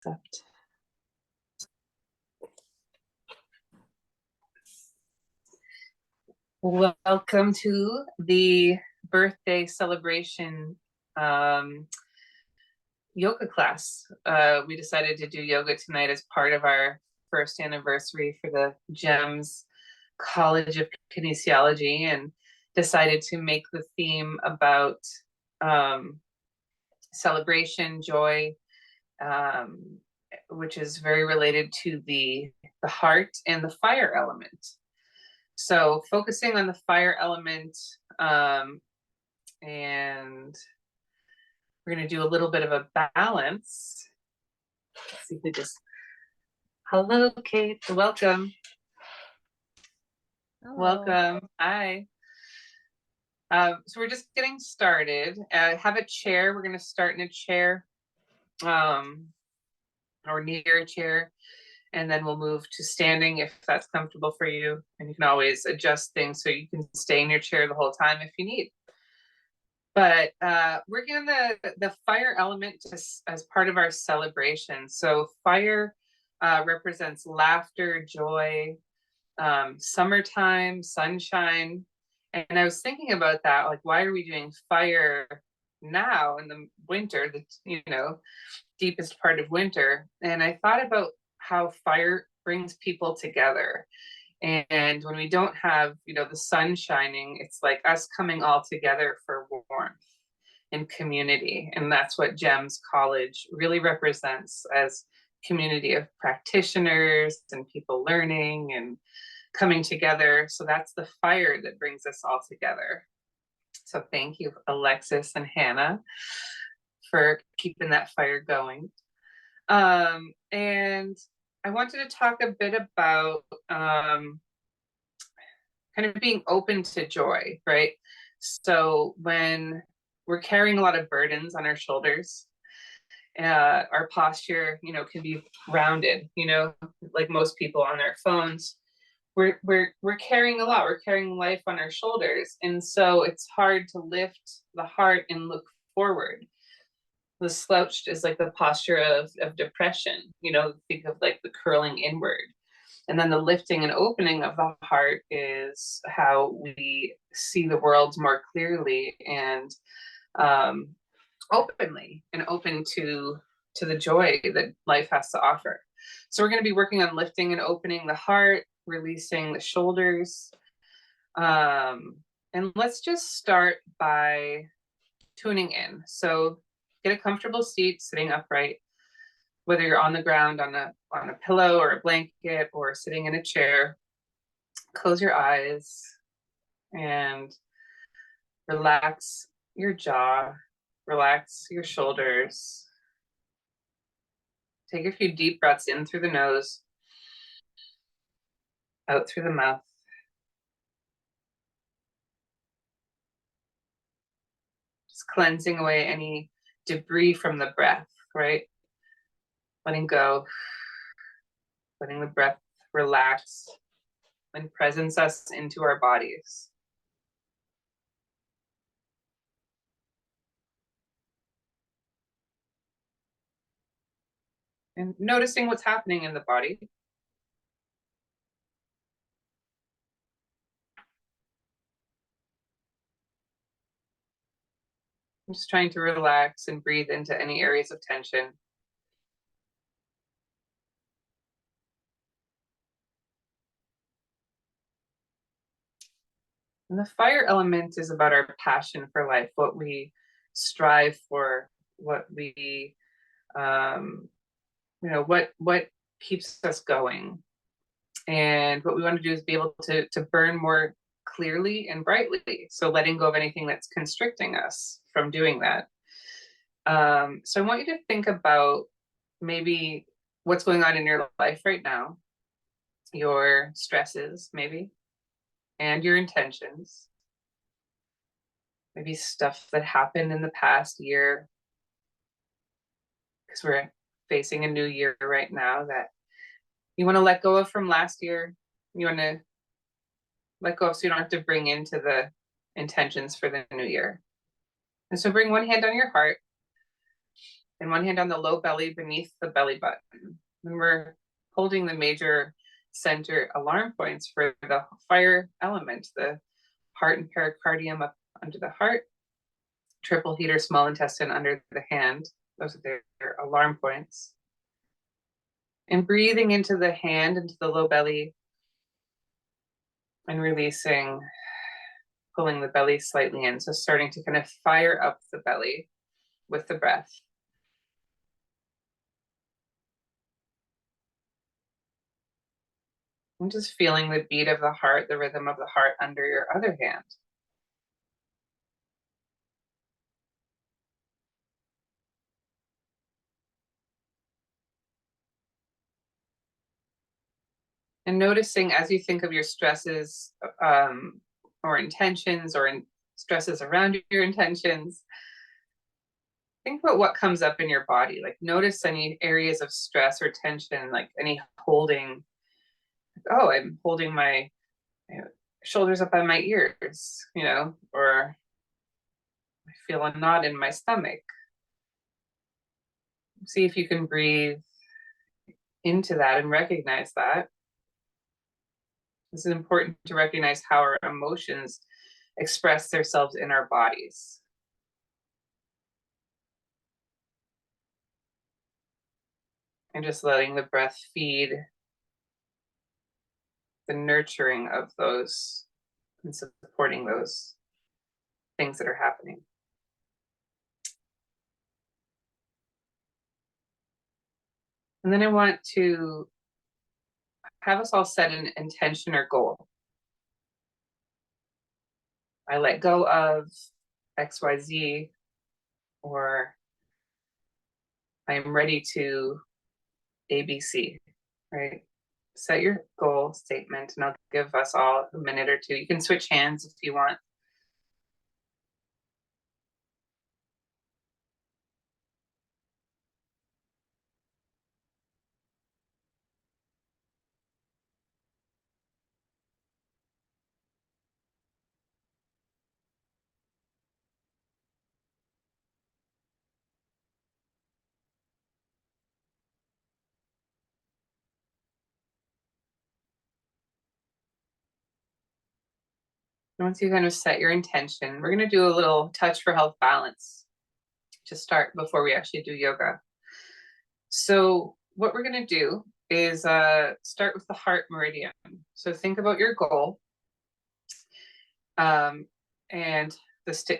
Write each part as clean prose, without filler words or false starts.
Accept. Welcome to the birthday celebration yoga class. We decided to do yoga tonight as part of our first anniversary for the GEMS College of Kinesiology, and decided to make the theme about celebration, joy, which is very related to the heart and the fire element. So focusing on the fire element, and we're going to do a little bit of a balance. Let's see if we just, hello, Kate, welcome. Hello. Welcome, hi. So we're just getting started. Have a chair, we're going to start in a chair, or near a chair, and then we'll move to standing if that's comfortable for you. And you can always adjust things so you can stay in your chair the whole time if you need. But working on the fire element as part of our celebration. So fire represents laughter, joy, summertime, sunshine. And I was thinking about that, like, why are we doing fire now in the winter, the deepest part of winter? And I thought about how fire brings people together. And when we don't have, the sun shining, it's like us coming all together for warmth and community. And that's what GEMS College really represents, as community of practitioners and people learning and coming together. So that's the fire that brings us all together. So thank you, Alexis and Hannah, for keeping that fire going. And I wanted to talk a bit about kind of being open to joy, right? So when we're carrying a lot of burdens on our shoulders, our posture, can be rounded, like most people on their phones. We're carrying a lot. We're carrying life on our shoulders, and so it's hard to lift the heart and look forward. The slouched is like the posture of depression. Think of like the curling inward. And then the lifting and opening of the heart is how we see the world more clearly and openly, and open to the joy that life has to offer. So we're going to be working on lifting and opening the heart, releasing the shoulders. And let's just start by tuning in. So get a comfortable seat, sitting upright, whether you're on the ground on a pillow or a blanket or sitting in a chair. Close your eyes and relax your jaw, relax your shoulders. Take a few deep breaths in through the nose, out through the mouth. Just cleansing away any debris from the breath, right? Letting go, letting the breath relax and presence us into our bodies. And noticing what's happening in the body. I'm just trying to relax and breathe into any areas of tension. And the fire element is about our passion for life, what we strive for, what we, what keeps us going. And what we want to do is be able to burn more clearly and brightly. So letting go of anything that's constricting us from doing that. So I want you to think about maybe what's going on in your life right now, your stresses maybe, and your intentions. Maybe stuff that happened in the past year, because we're facing a new year right now that you want to let go of from last year. You want to let go of so you don't have to bring into the intentions for the new year. And so bring one hand on your heart and one hand on the low belly beneath the belly button. And we're holding the major center alarm points for the fire element, the heart and pericardium up under the heart, triple heater, small intestine under the hand. Those are their alarm points. And breathing into the hand, into the low belly, and releasing, pulling the belly slightly in. So starting to kind of fire up the belly with the breath. And just feeling the beat of the heart, the rhythm of the heart under your other hand. And noticing as you think of your stresses or intentions or stresses around your intentions, think about what comes up in your body. Like notice any areas of stress or tension, like any holding. Like, oh, I'm holding my shoulders up by my ears, or I feel a knot in my stomach. See if you can breathe into that and recognize that. It's important to recognize how our emotions express themselves in our bodies. And just letting the breath feed the nurturing of those and supporting those things that are happening. And then I want to have us all set an intention or goal. I let go of XYZ, or I'm ready to ABC, right? Set your goal statement, and I'll give us all a minute or two. You can switch hands if you want. Once you kind of set your intention, we're going to do a little touch for health balance to start before we actually do yoga. So what we're going to do is start with the heart meridian. So think about your goal, and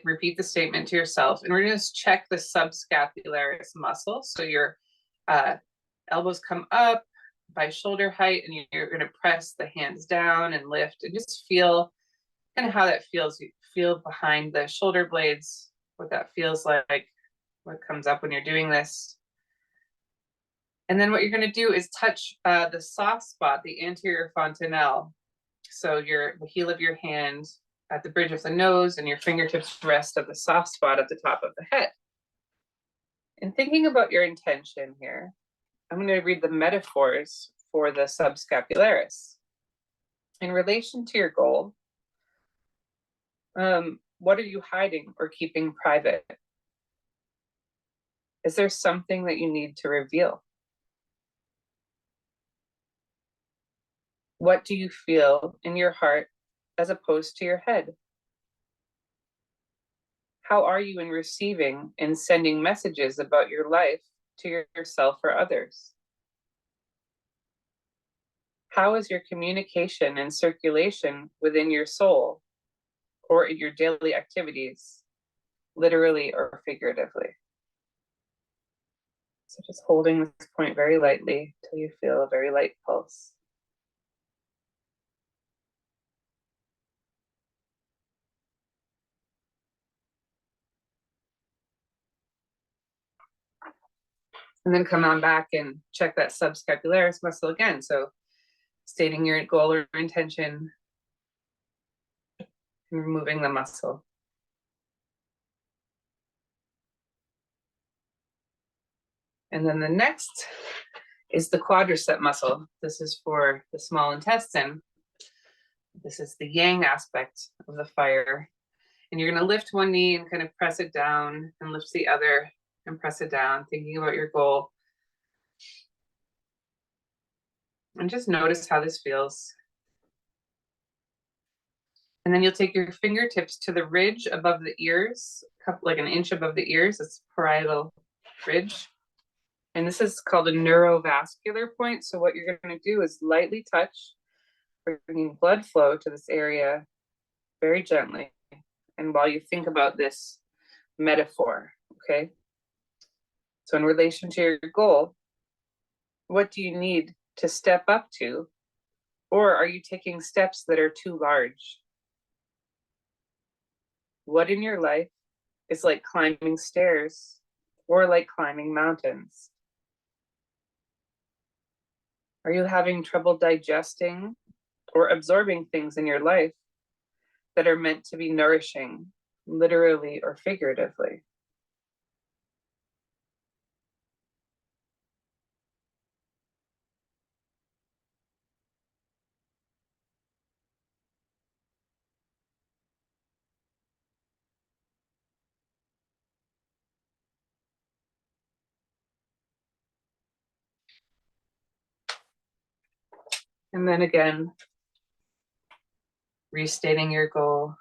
repeat the statement to yourself. And we're going to check the subscapularis muscle. So your elbows come up by shoulder height, and you're going to press the hands down and lift, and just feel kind of how that feels. You feel behind the shoulder blades, what that feels like, what comes up when you're doing this. And then what you're going to do is touch the soft spot, the anterior fontanelle. So the heel of your hand at the bridge of the nose, and your fingertips rest at the soft spot at the top of the head. And thinking about your intention here, I'm going to read the metaphors for the subscapularis. In relation to your goal, what are you hiding or keeping private? Is there something that you need to reveal? What do you feel in your heart as opposed to your head? How are you in receiving and sending messages about your life to yourself or others? How is your communication and circulation within your soul or in your daily activities, literally or figuratively? So just holding this point very lightly till you feel a very light pulse. And then come on back and check that subscapularis muscle again. So stating your goal or intention and removing the muscle. And then the next is the quadricep muscle. This is for the small intestine. This is the yang aspect of the fire. And you're going to lift one knee and kind of press it down and lift the other and press it down, thinking about your goal. And just notice how this feels. And then you'll take your fingertips to the ridge above the ears, like an inch above the ears. It's parietal ridge. And this is called a neurovascular point. So what you're going to do is lightly touch, bringing blood flow to this area very gently. And while you think about this metaphor, okay? So in relation to your goal, what do you need to step up to? Or are you taking steps that are too large? What in your life is like climbing stairs or like climbing mountains? Are you having trouble digesting or absorbing things in your life that are meant to be nourishing, literally or figuratively? And then again, restating your goal.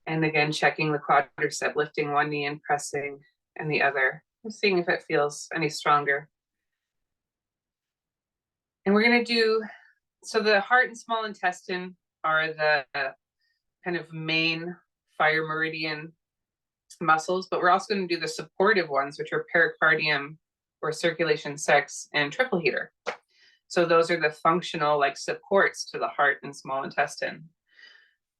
And again, checking the quadricep, lifting one knee and pressing and the other, seeing if it feels any stronger. And we're going to do, so the heart and small intestine are the kind of main fire meridian muscles, but we're also going to do the supportive ones, which are pericardium or circulation sex and triple heater. So those are the functional like supports to the heart and small intestine.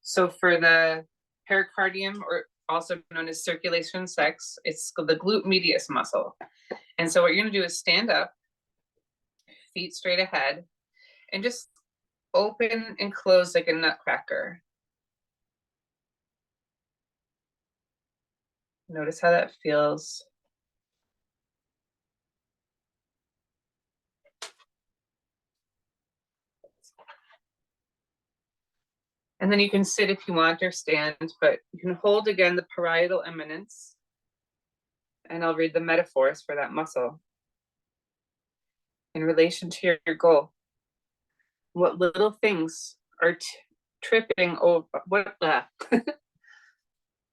So for the pericardium, or also known as circulation sex, it's the glute medius muscle. And so what you're going to do is stand up, feet straight ahead, and just open and close like a nutcracker. Notice how that feels. And then you can sit if you want or stand, but you can hold again the parietal eminence. And I'll read the metaphors for that muscle. In relation to your goal, what little things are tripping over? What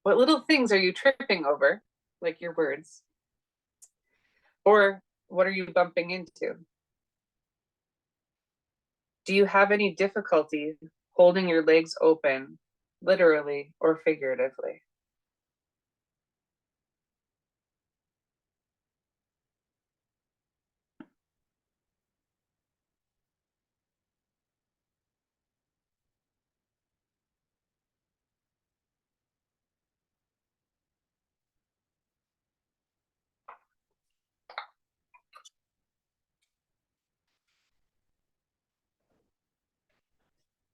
little things are you tripping over, like your words? Or what are you bumping into? Do you have any difficulty holding your legs open, literally or figuratively?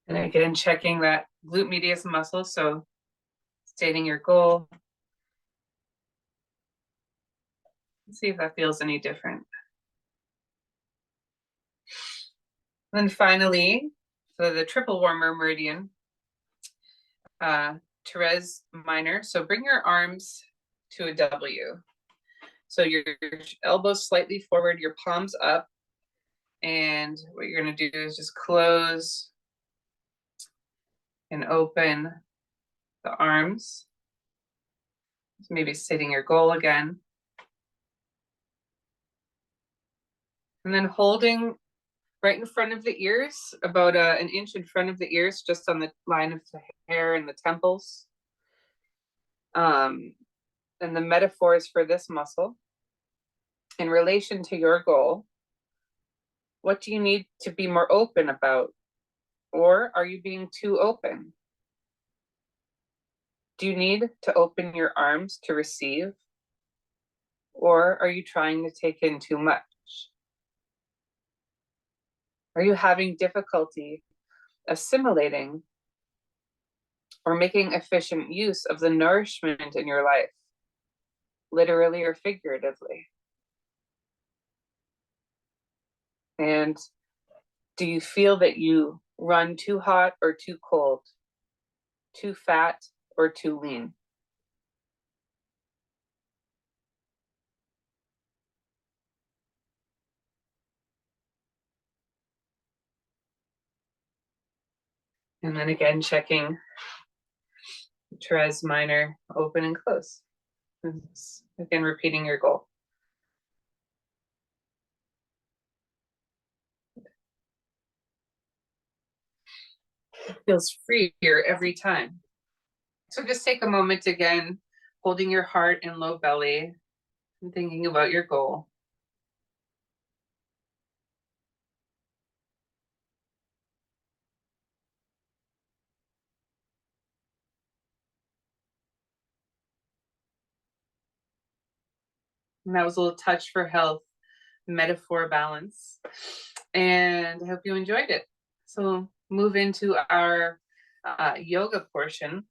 And again, checking that glute medius muscle. So stating your goal. Let's see if that feels any different. And then finally, for the triple warmer meridian, Therese minor. So bring your arms to a W. So your elbows slightly forward, your palms up. And what you're going to do is just close and open the arms. So maybe stating your goal again. And then holding right in front of the ears, about an inch in front of the ears, just on the line of the hair and the temples. And the metaphors for this muscle. In relation to your goal, what do you need to be more open about? Or are you being too open? Do you need to open your arms to receive? Or are you trying to take in too much? Are you having difficulty assimilating or making efficient use of the nourishment in your life, literally or figuratively? And do you feel that you run too hot or too cold, too fat or too lean? And then again, checking teres minor, open and close. And again, repeating your goal. It feels freer every time. So just take a moment again, holding your heart and low belly and thinking about your goal. And that was a little touch for health, metaphor balance. And I hope you enjoyed it. So move into our yoga portion.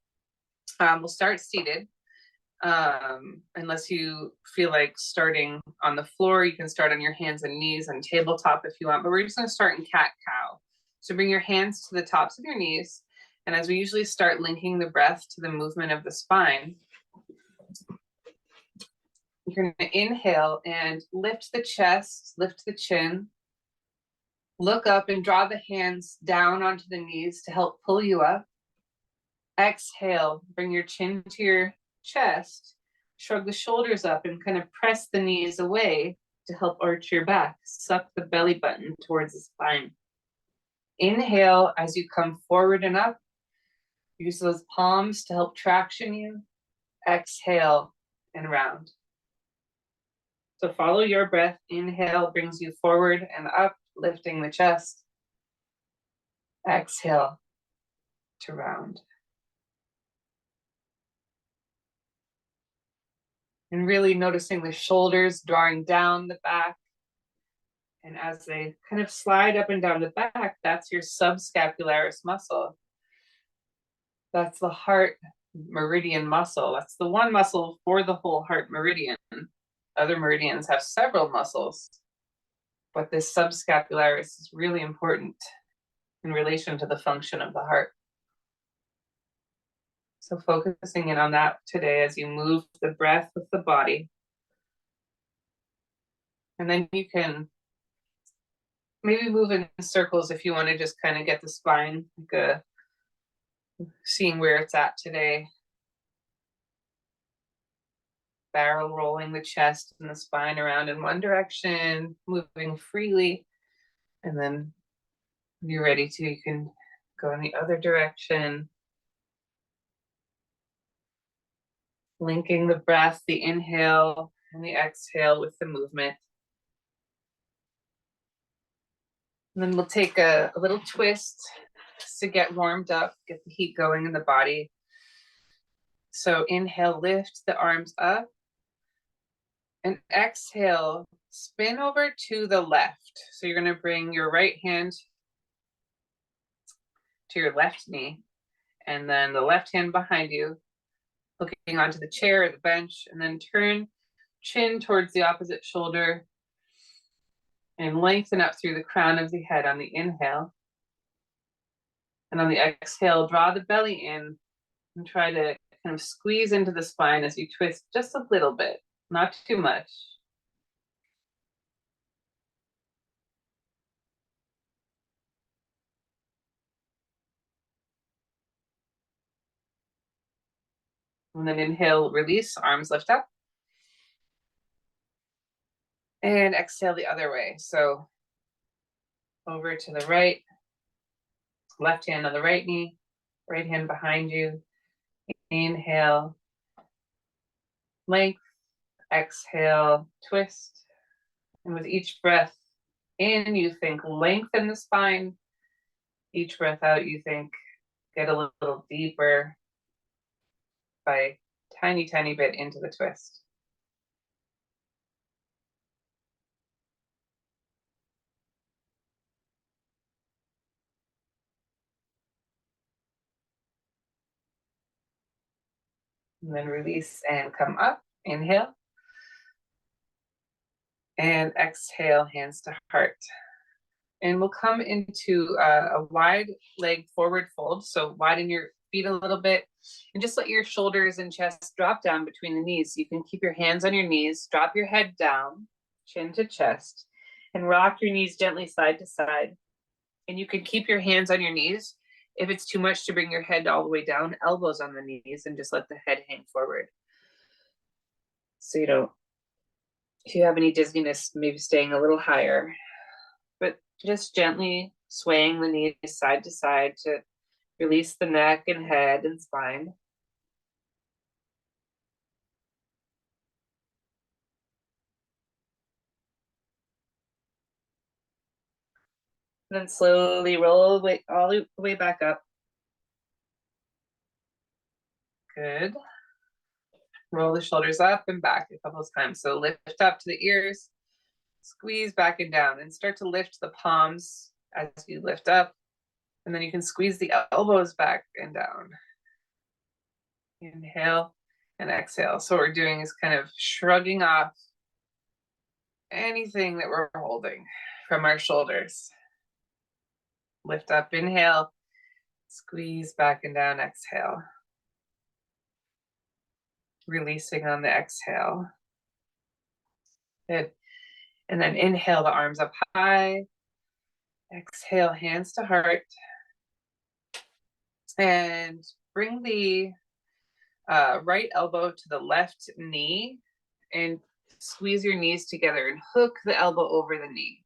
We'll start seated. Unless you feel like starting on the floor, you can start on your hands and knees and tabletop if you want, but we're just going to start in cat-cow. So bring your hands to the tops of your knees. And as we usually start, linking the breath to the movement of the spine. You're going to inhale and lift the chest, lift the chin. Look up and draw the hands down onto the knees to help pull you up. Exhale, bring your chin to your chest. Shrug the shoulders up and kind of press the knees away to help arch your back. Suck the belly button towards the spine. Inhale as you come forward and up. Use those palms to help traction you. Exhale and round. So follow your breath. Inhale brings you forward and up, lifting the chest. Exhale to round. And really noticing the shoulders drawing down the back. And as they kind of slide up and down the back, that's your subscapularis muscle. That's the heart meridian muscle. That's the one muscle for the whole heart meridian. Other meridians have several muscles, but this subscapularis is really important in relation to the function of the heart. So focusing in on that today as you move the breath with the body. And then you can maybe move in circles if you want to just kind of get the spine, like seeing where it's at today. Barrel rolling the chest and the spine around in one direction, moving freely. And then when you're ready to, you can go in the other direction. Linking the breath, the inhale and the exhale with the movement. And then we'll take a little twist to get warmed up, get the heat going in the body. So inhale, lift the arms up. And exhale, spin over to the left. So you're going to bring your right hand to your left knee, and then the left hand behind you, looking onto the chair or the bench, and then turn chin towards the opposite shoulder and lengthen up through the crown of the head on the inhale. And on the exhale, draw the belly in and try to kind of squeeze into the spine as you twist just a little bit, not too much. And then inhale, release, arms lift up. And exhale the other way. So over to the right, left hand on the right knee, right hand behind you. Inhale, length, exhale, twist. And with each breath in, you think lengthen the spine. Each breath out, you think get a little deeper by tiny, tiny bit into the twist. And then release and come up. Inhale. And exhale, hands to heart. And we'll come into a wide leg forward fold. So widen your feet a little bit and just let your shoulders and chest drop down between the knees. You can keep your hands on your knees, drop your head down, chin to chest, and rock your knees gently side to side. And you can keep your hands on your knees If it's too much to bring your head all the way down, elbows on the knees and just let the head hang forward. So you don't, if you have any dizziness, maybe staying a little higher, but just gently swaying the knees side to side to release the neck and head and spine. And then slowly roll all the way back up. Good. Roll the shoulders up and back a couple of times. So lift up to the ears, squeeze back and down, and start to lift the palms as you lift up. And then you can squeeze the elbows back and down. Inhale and exhale. So what we're doing is kind of shrugging off anything that we're holding from our shoulders. Lift up, inhale, squeeze back and down, exhale. Releasing on the exhale. Good. And then inhale the arms up high. Exhale, hands to heart. And bring the right elbow to the left knee and squeeze your knees together and hook the elbow over the knee.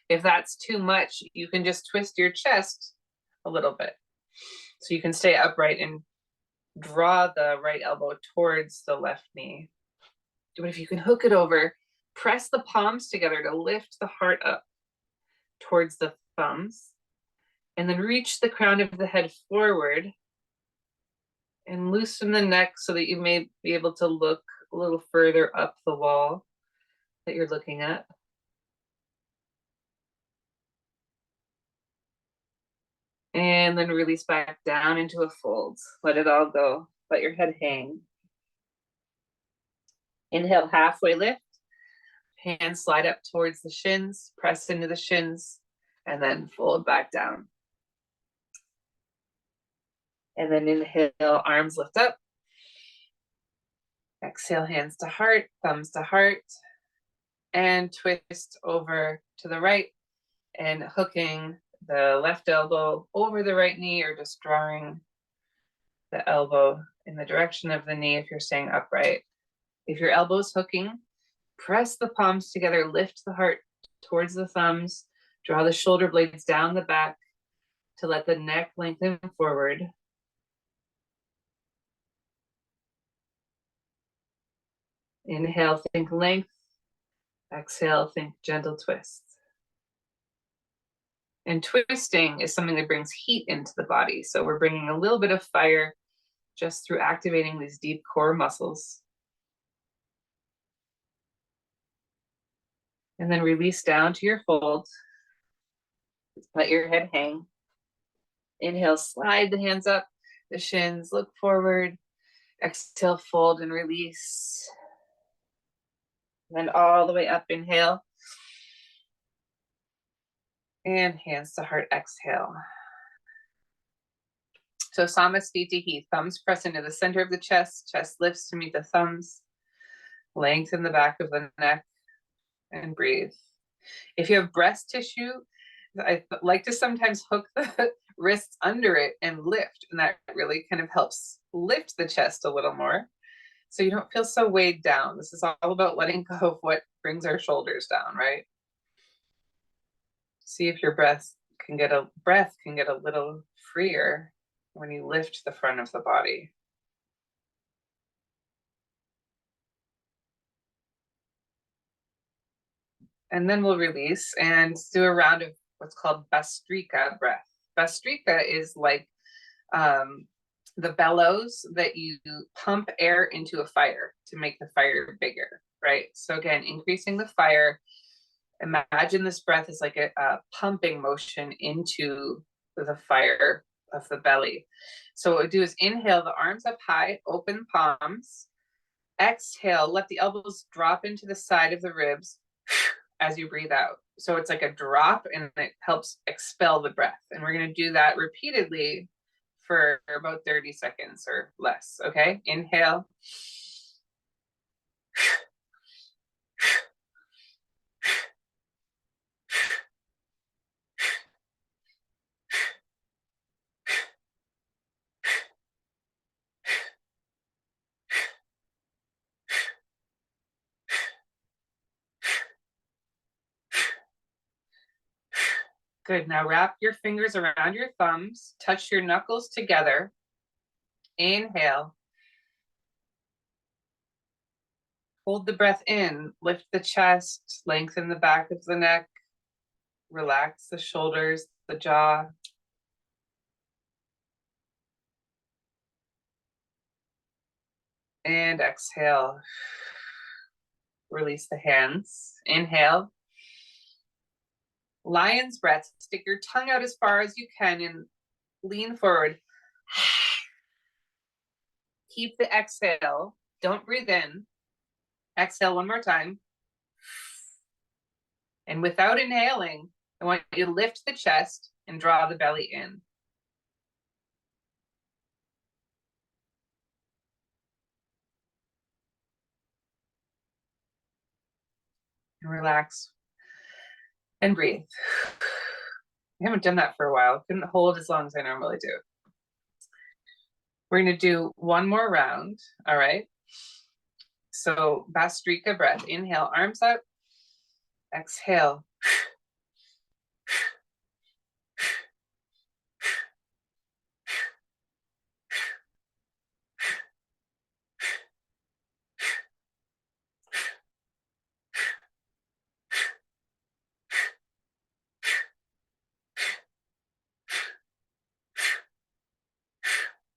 If that's too much, you can just twist your chest a little bit. So you can stay upright and draw the right elbow towards the left knee. But if you can hook it over, press the palms together to lift the heart up towards the thumbs, and then reach the crown of the head forward and loosen the neck so that you may be able to look a little further up the wall that you're looking at. And then release back down into a fold. Let it all go. Let your head hang. Inhale, halfway lift. Hands slide up towards the shins, press into the shins, and then fold back down. And then inhale, arms lift up. Exhale, hands to heart, thumbs to heart. And twist over to the right and hooking the left elbow over the right knee, or just drawing the elbow in the direction of the knee if you're staying upright. If your elbow's hooking, press the palms together, lift the heart towards the thumbs, draw the shoulder blades down the back to let the neck lengthen forward. Inhale, think length. Exhale, think gentle twist. And twisting is something that brings heat into the body. So we're bringing a little bit of fire just through activating these deep core muscles. And then release down to your fold. Let your head hang. Inhale, slide the hands up, the shins, look forward. Exhale, fold and release. Then all the way up, inhale. And hands to heart, exhale. So Samastitihi, thumbs press into the center of the chest, chest lifts to meet the thumbs, lengthen the back of the neck, and breathe. If you have breast tissue, I like to sometimes hook the wrists under it and lift, and that really kind of helps lift the chest a little more so you don't feel so weighed down. This is all about letting go of what brings our shoulders down, right? See if your breath can get a little freer when you lift the front of the body. And then we'll release and do a round of what's called Bastrika breath. Bastrika is like the bellows that you pump air into a fire to make the fire bigger, right? So again, increasing the fire. Imagine this breath is like a pumping motion into the fire of the belly. So what we do is inhale, the arms up high, open palms. Exhale, let the elbows drop into the side of the ribs as you breathe out. So it's like a drop and it helps expel the breath. And we're going to do that repeatedly for about 30 seconds or less. Okay, inhale. Good. Now wrap your fingers around your thumbs, touch your knuckles together. Inhale. Hold the breath in, lift the chest, lengthen the back of the neck, relax the shoulders, the jaw. And exhale. Release the hands. Inhale. Lion's breath. Stick your tongue out as far as you can and lean forward. Keep the exhale. Don't breathe in. Exhale one more time. And without inhaling, I want you to lift the chest and draw the belly in. And relax and breathe. I haven't done that for a while. Couldn't hold as long as I normally do. We're going to do one more round. All right. So Bastrika breath. Inhale, arms up. Exhale.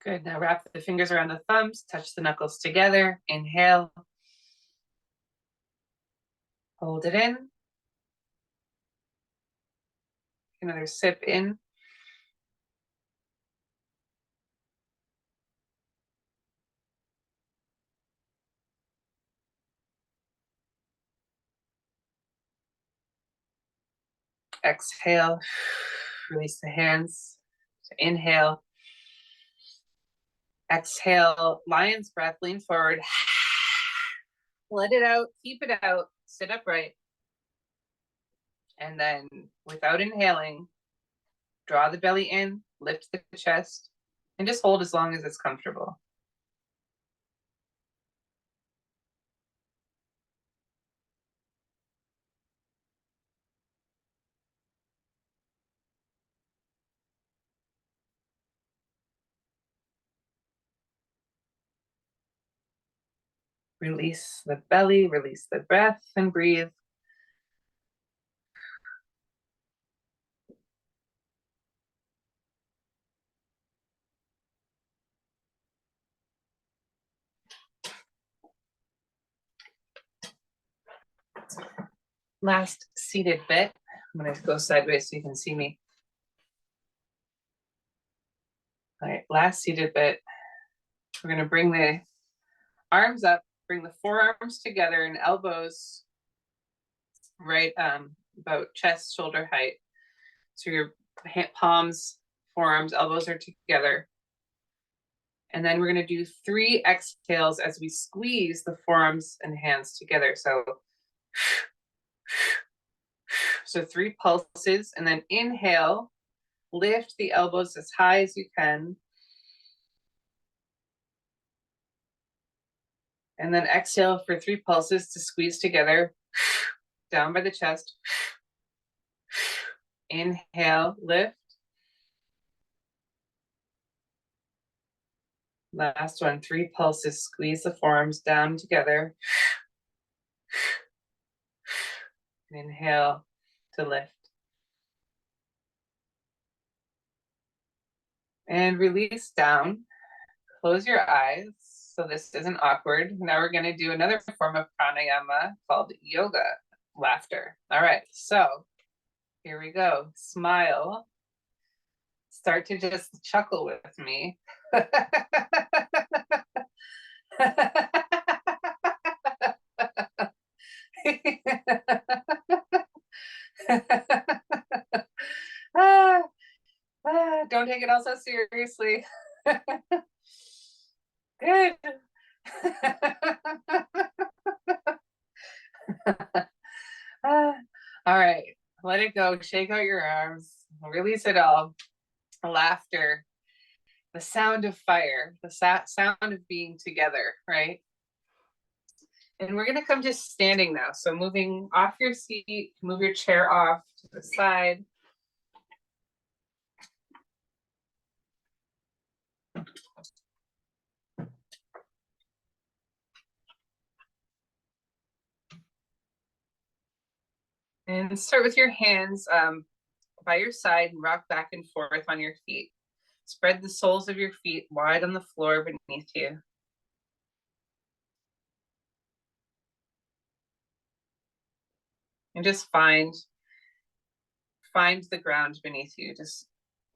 Good. Now wrap the fingers around the thumbs, touch the knuckles together. Inhale. Hold it in. Another sip in. Exhale. Release the hands. So inhale. Exhale. Lion's breath. Lean forward. Let it out. Keep it out. Sit upright. And then without inhaling, draw the belly in, lift the chest, and just hold as long as it's comfortable. Release the belly, release the breath, and breathe. Last seated bit. I'm going to go sideways so you can see me. All right, last seated bit. We're going to bring the arms up, bring the forearms together and elbows right about chest, shoulder height. So your palms, forearms, elbows are together. And then we're going to do 3 exhales as we squeeze the forearms and hands together. So 3 pulses, and then inhale, lift the elbows as high as you can. And then exhale for 3 pulses to squeeze together, down by the chest. Inhale, lift. Last one, 3 pulses, squeeze the forearms down together. Inhale to lift. And release down. Close your eyes so this isn't awkward. Now we're going to do another form of pranayama called yoga laughter. All right, so here we go. Smile. Start to just chuckle with me. Don't take it all so seriously. Good. All right, let it go. Shake out your arms. Release it all. Laughter. The sound of fire. The sound of being together, right? And we're going to come to standing now. So moving off your seat, move your chair off to the side. And start with your hands by your side and rock back and forth on your feet. Spread the soles of your feet wide on the floor beneath you. And just find the ground beneath you, just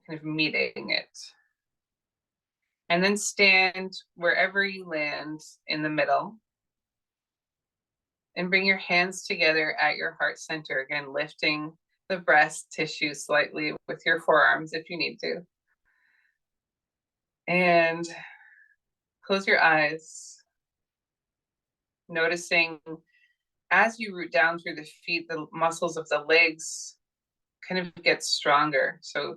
kind of meeting it. And then stand wherever you land in the middle. And bring your hands together at your heart center, again, lifting the breast tissue slightly with your forearms if you need to. And close your eyes, noticing as you root down through the feet, the muscles of the legs kind of get stronger. So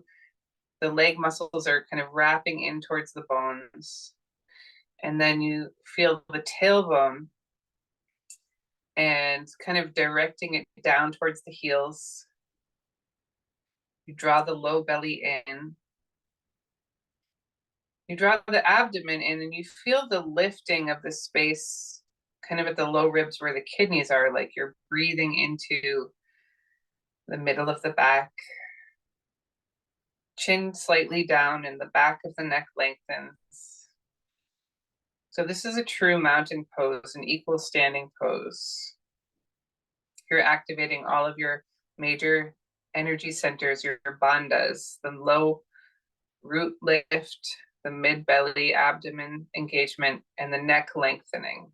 the leg muscles are kind of wrapping in towards the bones. And then you feel the tailbone and kind of directing it down towards the heels. You draw the low belly in. You draw the abdomen in and you feel the lifting of the space kind of at the low ribs where the kidneys are, like you're breathing into the middle of the back. Chin slightly down and the back of the neck lengthens. So this is a true mountain pose, an equal standing pose. You're activating all of your major energy centers, your bandhas, the low root lift, the mid-belly abdomen engagement, and the neck lengthening.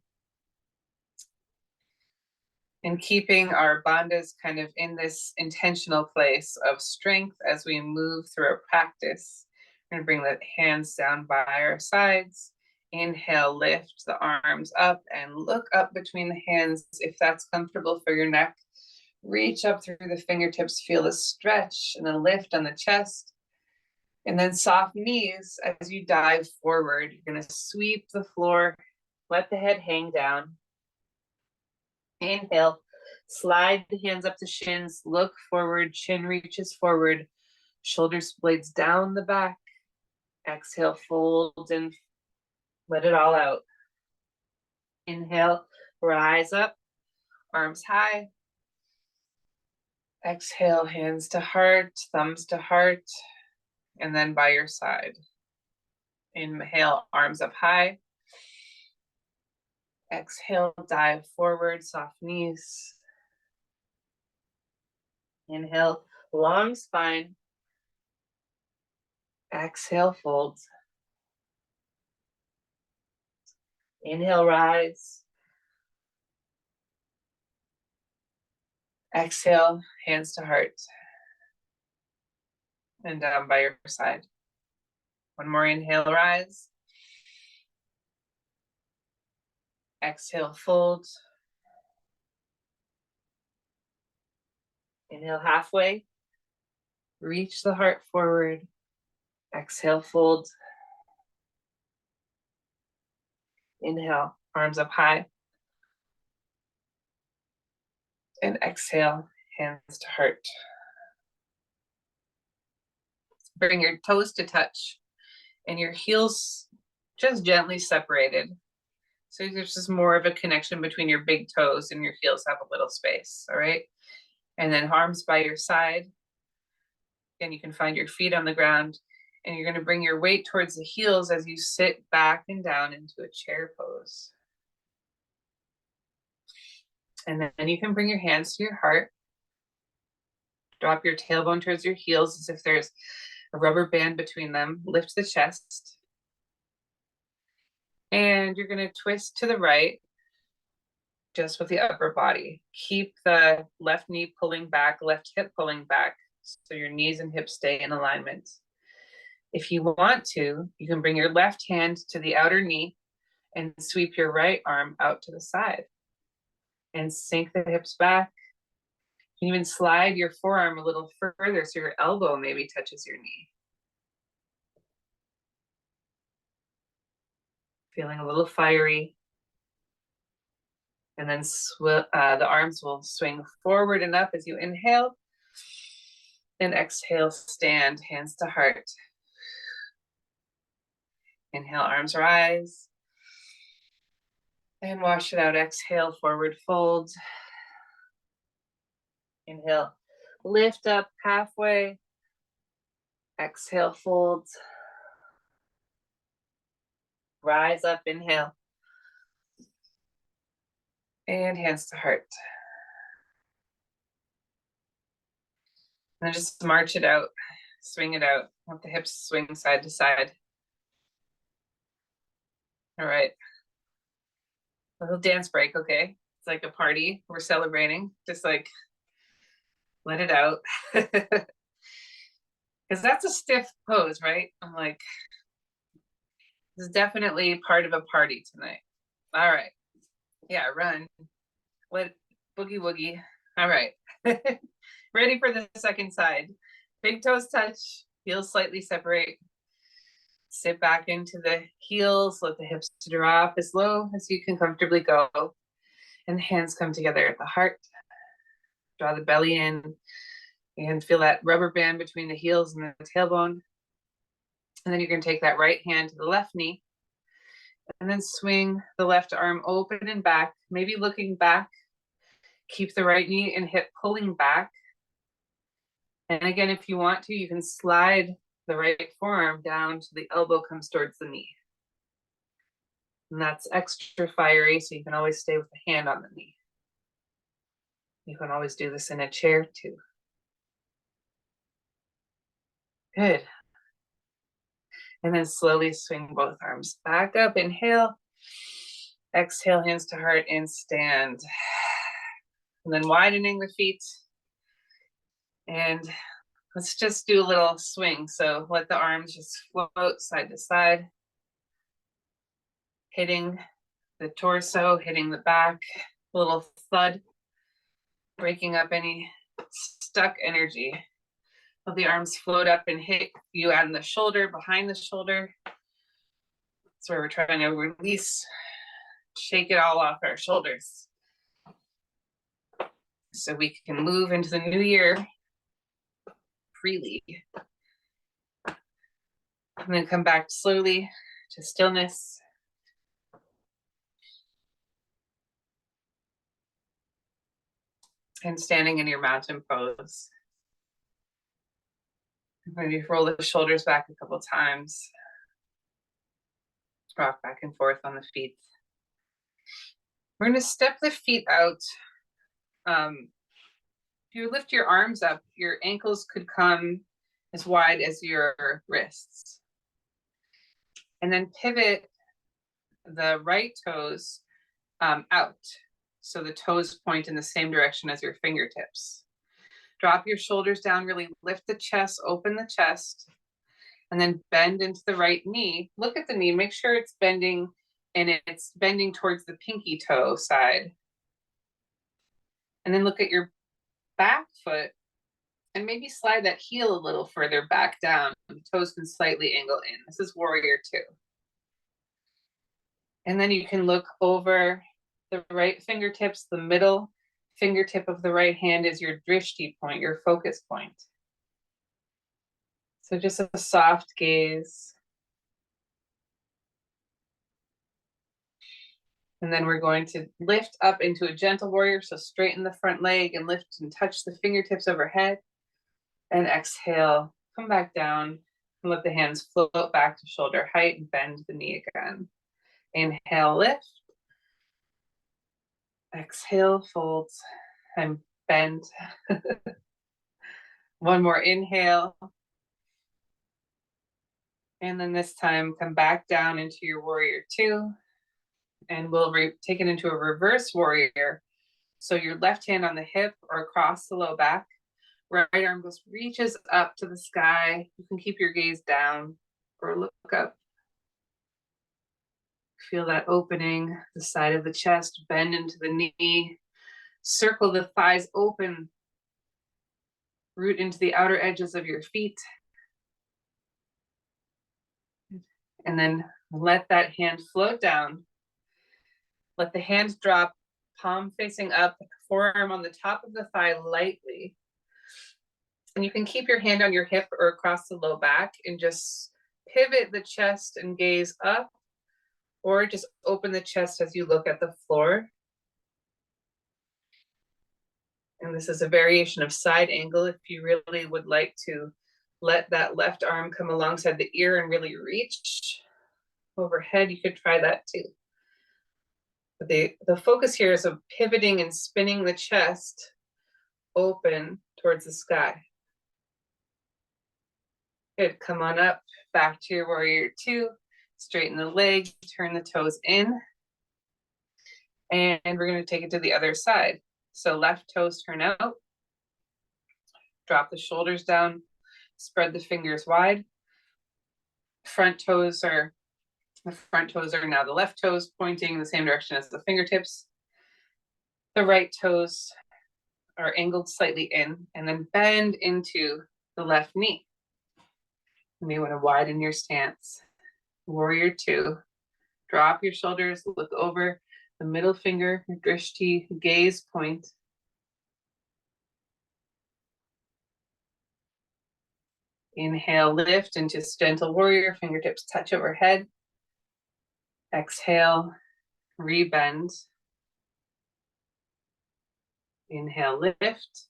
And keeping our bandhas kind of in this intentional place of strength as we move through our practice. We're going to bring the hands down by our sides. Inhale, lift the arms up and look up between the hands if that's comfortable for your neck. Reach up through the fingertips, feel a stretch and a lift on the chest. And then soft knees as you dive forward. You're going to sweep the floor, let the head hang down. Inhale, slide the hands up to shins, look forward, chin reaches forward, shoulders blades down the back. Exhale, fold and let it all out. Inhale, rise up, arms high. Exhale, hands to heart, thumbs to heart, and then by your side. Inhale, arms up high. Exhale, dive forward, soft knees. Inhale, long spine. Exhale, fold. Inhale, rise. Exhale, hands to heart. And down by your side. One more inhale, rise. Exhale, fold. Inhale, halfway. Reach the heart forward. Exhale, fold. Inhale, arms up high. And exhale, hands to heart. Bring your toes to touch and your heels just gently separated. So there's just more of a connection between your big toes and your heels have a little space, all right? And then arms by your side. Again, you can find your feet on the ground and you're gonna bring your weight towards the heels as you sit back and down into a chair pose. And then you can bring your hands to your heart. Drop your tailbone towards your heels as if there's a rubber band between them. Lift the chest. And you're going to twist to the right, just with the upper body. Keep the left knee pulling back, left hip pulling back, so your knees and hips stay in alignment. If you want to, you can bring your left hand to the outer knee and sweep your right arm out to the side. And sink the hips back. You can even slide your forearm a little further so your elbow maybe touches your knee. Feeling a little fiery. And then the arms will swing forward and up as you inhale. And exhale, stand, hands to heart. Inhale, arms rise. And wash it out. Exhale, forward fold. Inhale, lift up halfway. Exhale, fold. Rise up, inhale. And hands to heart. And then just march it out, swing it out. Let the hips swing side to side. All right. A little dance break, okay? It's like a party. We're celebrating. Just like let it out. Because that's a stiff pose, right? I'm like, this is definitely part of a party tonight. All right. Yeah, run. Let boogie woogie. All right. Ready for the second side. Big toes touch, heels slightly separate. Sit back into the heels, let the hips drop as low as you can comfortably go. And the hands come together at the heart. Draw the belly in and feel that rubber band between the heels and the tailbone. And then you're going to take that right hand to the left knee and then swing the left arm open and back, maybe looking back. Keep the right knee and hip pulling back. And again, if you want to, you can slide the right forearm down so the elbow comes towards the knee. And that's extra fiery, so you can always stay with the hand on the knee. You can always do this in a chair too. Good. And then slowly swing both arms back up. Inhale. Exhale, hands to heart, and stand. And then widening the feet. And let's just do a little swing. So let the arms just float side to side. Hitting the torso, hitting the back. A little thud. Breaking up any stuck energy. Let the arms float up and hit you on the shoulder, behind the shoulder. That's where we're trying to release, shake it all off our shoulders. So we can move into the new year freely. And then come back slowly to stillness. And standing in your mountain pose. Maybe roll the shoulders back a couple times. Rock back and forth on the feet. We're going to step the feet out. If you lift your arms up, your ankles could come as wide as your wrists. And then pivot the right toes out. So the toes point in the same direction as your fingertips. Drop your shoulders down, really lift the chest, open the chest, and then bend into the right knee. Look at the knee, make sure it's bending, and it's bending towards the pinky toe side. And then look at your back foot and maybe slide that heel a little further back down. The toes can slightly angle in. This is warrior two. And then you can look over the right fingertips. The middle fingertip of the right hand is your drishti point, your focus point. So just a soft gaze. And then we're going to lift up into a gentle warrior. So straighten the front leg and lift and touch the fingertips overhead. And exhale, come back down and let the hands float back to shoulder height and bend the knee again. Inhale, lift. Exhale, fold and bend. One more inhale. And then this time, come back down into your warrior two. And we'll take it into a reverse warrior. So your left hand on the hip or across the low back. Right arm goes, reaches up to the sky. You can keep your gaze down or look up. Feel that opening, the side of the chest, bend into the knee. Circle the thighs open. Root into the outer edges of your feet. And then let that hand float down. Let the hand drop, palm facing up, forearm on the top of the thigh lightly. And you can keep your hand on your hip or across the low back and just pivot the chest and gaze up, or just open the chest as you look at the floor. And this is a variation of side angle. If you really would like to let that left arm come alongside the ear and really reach overhead, you could try that too. But the focus here is of pivoting and spinning the chest open towards the sky. Good, come on up, back to your warrior two, straighten the leg, turn the toes in, and we're gonna take it to the other side. So left toes turn out, drop the shoulders down, spread the fingers wide. The front toes are now the left toes pointing in the same direction as the fingertips. The right toes are angled slightly in, and then bend into the left knee. You may want to widen your stance. Warrior two. Drop your shoulders, look over the middle finger, drishti, gaze point. Inhale, lift into gentle warrior, fingertips touch overhead. Exhale, rebend. Inhale, lift.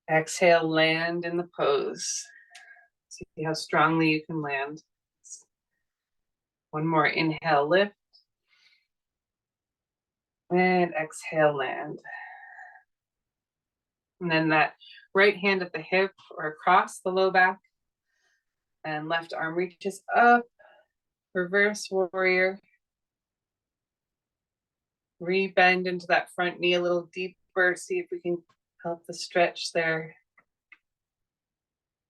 Exhale, land in the pose. See how strongly you can land. One more, inhale, lift. And exhale, land. And then that right hand at the hip or across the low back. And left arm reaches up. Reverse warrior. Rebend into that front knee a little deeper. See if we can help the stretch there.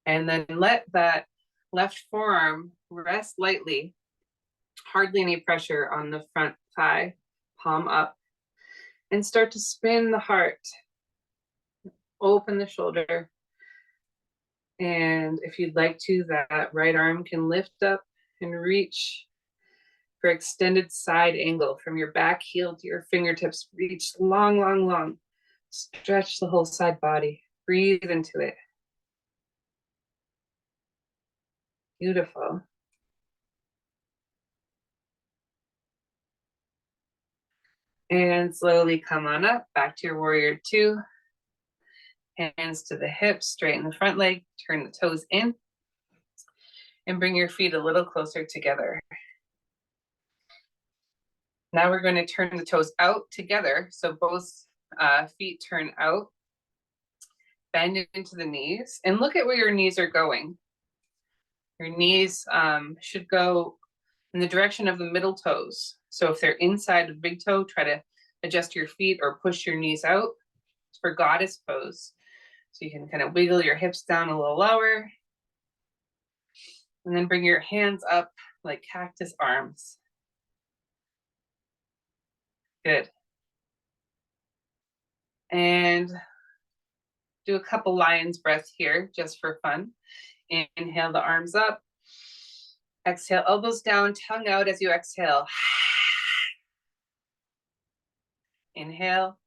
And then let that left forearm rest lightly. Hardly any pressure on the front thigh. Palm up. And start to spin the heart. Open the shoulder. And if you'd like to, that right arm can lift up and reach for extended side angle from your back heel to your fingertips. Reach long, long, long. Stretch the whole side body. Breathe into it. Beautiful. And slowly come on up, back to your warrior two. Hands to the hips, straighten the front leg, turn the toes in, and bring your feet a little closer together. Now we're going to turn the toes out together. So both feet turn out, bend into the knees, and look at where your knees are going. Your knees should go in the direction of the middle toes. So if they're inside the big toe, try to adjust your feet or push your knees out. It's for goddess pose. So you can kind of wiggle your hips down a little lower. And then bring your hands up like cactus arms. Good. And do a couple lion's breaths here just for fun. Inhale the arms up. Exhale, elbows down, tongue out as you exhale. Inhale.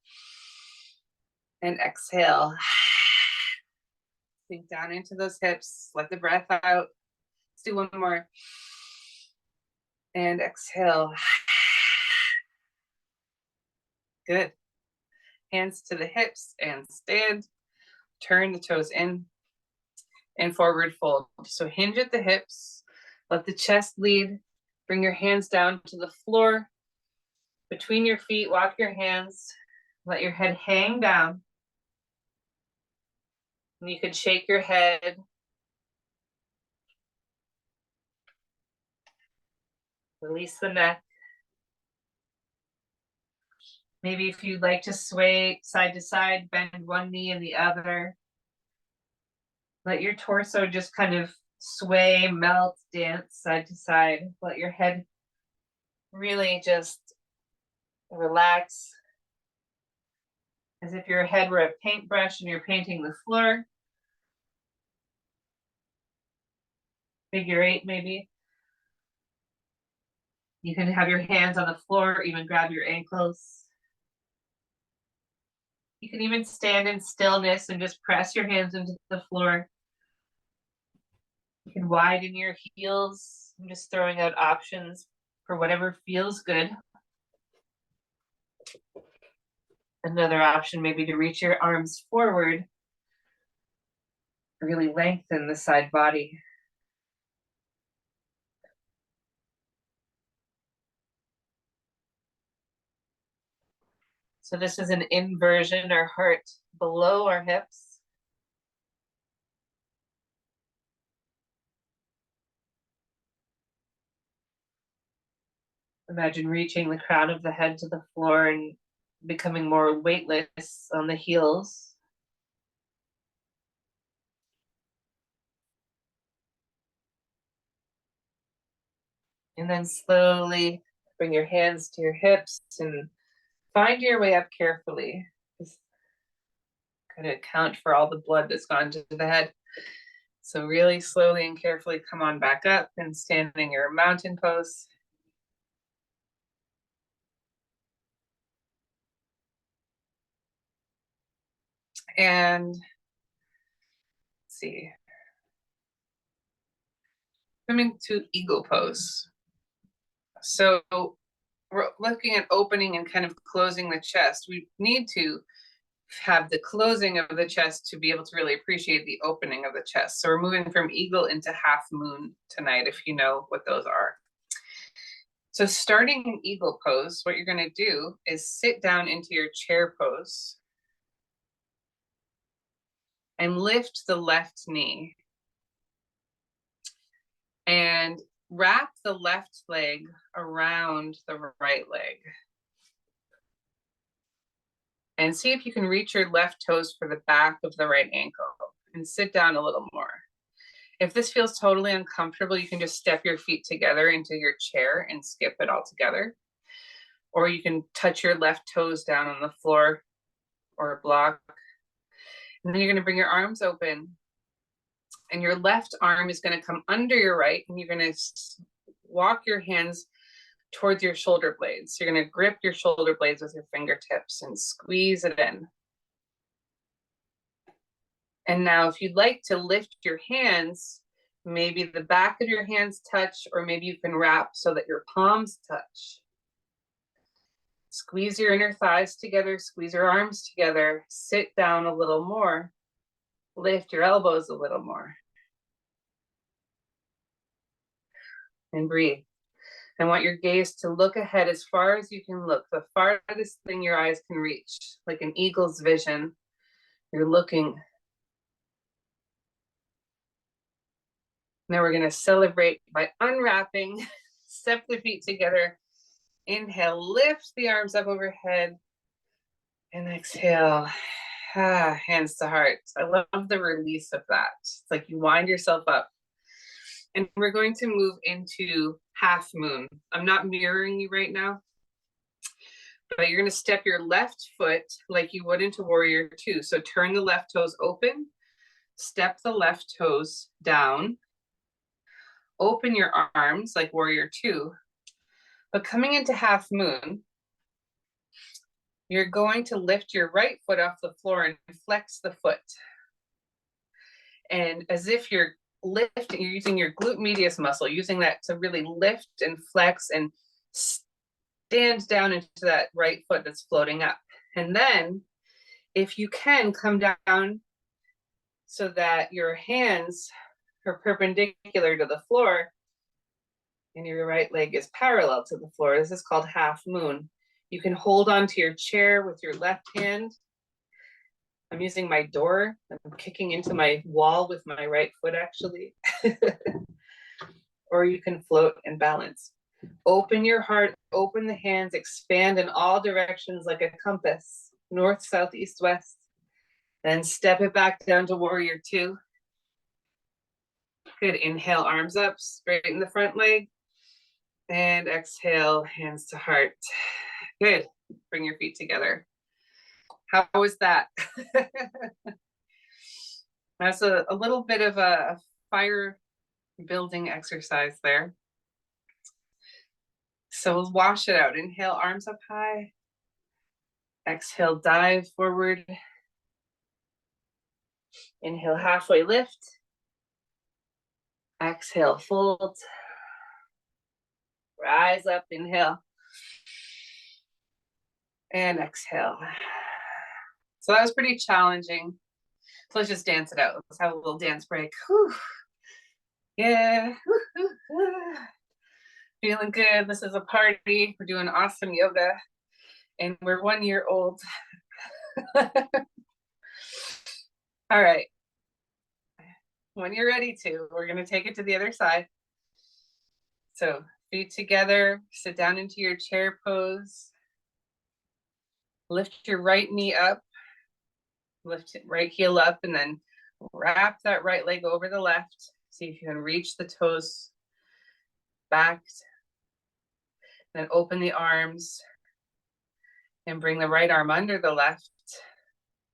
And exhale. Sink down into those hips. Let the breath out. Let's do one more. And exhale. Good. Hands to the hips and stand. Turn the toes in and forward fold. So hinge at the hips. Let the chest lead. Bring your hands down to the floor. Between your feet, walk your hands. Let your head hang down. And you could shake your head. Release the neck. Maybe if you'd like to sway side to side, bend one knee and the other. Let your torso just kind of sway, melt, dance side to side. Let your head really just relax. As if your head were a paintbrush and you're painting the floor. Figure eight maybe. You can have your hands on the floor, even grab your ankles. You can even stand in stillness and just press your hands into the floor. You can widen your heels. I'm just throwing out options for whatever feels good. Another option maybe to reach your arms forward, really lengthen the side body. So this is an inversion, our heart below our hips. Imagine reaching the crown of the head to the floor and becoming more weightless on the heels. And then slowly bring your hands to your hips and find your way up carefully. Just kind of account for all the blood that's gone to the head. So really slowly and carefully come on back up and stand in your mountain pose. And let's see, coming to eagle pose. So we're looking at opening and kind of closing the chest. We need to have the closing of the chest to be able to really appreciate the opening of the chest. So we're moving from eagle into half moon tonight, if you know what those are. So starting in eagle pose, what you're going to do is sit down into your chair pose and lift the left knee and wrap the left leg around the right leg. And see if you can reach your left toes for the back of the right ankle and sit down a little more. If this feels totally uncomfortable, you can just step your feet together into your chair and skip it all together. Or you can touch your left toes down on the floor or a block. And then you're going to bring your arms open. And your left arm is going to come under your right, and you're going to walk your hands towards your shoulder blades. So you're going to grip your shoulder blades with your fingertips and squeeze it in. And now if you'd like to lift your hands, maybe the back of your hands touch, or maybe you can wrap so that your palms touch. Squeeze your inner thighs together, squeeze your arms together, sit down a little more, lift your elbows a little more. And breathe. I want your gaze to look ahead as far as you can look, the farthest thing your eyes can reach, like an eagle's vision. You're looking. Now we're going to celebrate by unwrapping, step the feet together. Inhale, lift the arms up overhead. And exhale, hands to heart. I love the release of that. It's like you wind yourself up. And we're going to move into half moon. I'm not mirroring you right now, but you're going to step your left foot like you would into warrior two. So turn the left toes open, step the left toes down, open your arms like warrior two. But coming into half moon, you're going to lift your right foot off the floor and flex the foot. And as if you're lifting, you're using your glute medius muscle, using that to really lift and flex and stand down into that right foot that's floating up. And then if you can, come down so that your hands are perpendicular to the floor and your right leg is parallel to the floor. This is called half moon. You can hold onto your chair with your left hand. I'm using my door. I'm kicking into my wall with my right foot, actually. Or you can float and balance. Open your heart, open the hands, expand in all directions like a compass, north, south, east, west. Then step it back down to warrior two. Good, inhale, arms up, straighten the front leg. And exhale, hands to heart. Good, bring your feet together. How was that? That's a little bit of a fire building exercise there. So we'll wash it out. Inhale, arms up high. Exhale, dive forward. Inhale, halfway lift. Exhale, fold. Rise up, inhale. And exhale. So that was pretty challenging. So let's just dance it out. Let's have a little dance break. Whew. Yeah. Feeling good. This is a party. We're doing awesome yoga and we're 1 year old. All right. When you're ready to, we're going to take it to the other side. So feet together, sit down into your chair pose. Lift your right knee up, lift right heel up, and then wrap that right leg over the left. See if you can reach the toes back. Then open the arms and bring the right arm under the left.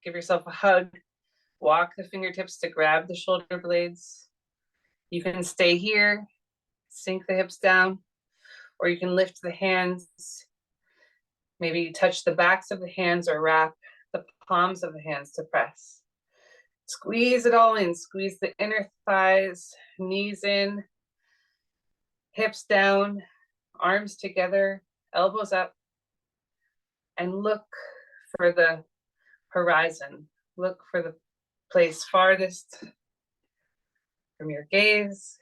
Give yourself a hug. Walk the fingertips to grab the shoulder blades. You can stay here, sink the hips down, or you can lift the hands. Maybe touch the backs of the hands or wrap the palms of the hands to press. Squeeze it all in. Squeeze the inner thighs, knees in, hips down, arms together, elbows up, and look for the horizon. Look for the place farthest from your gaze.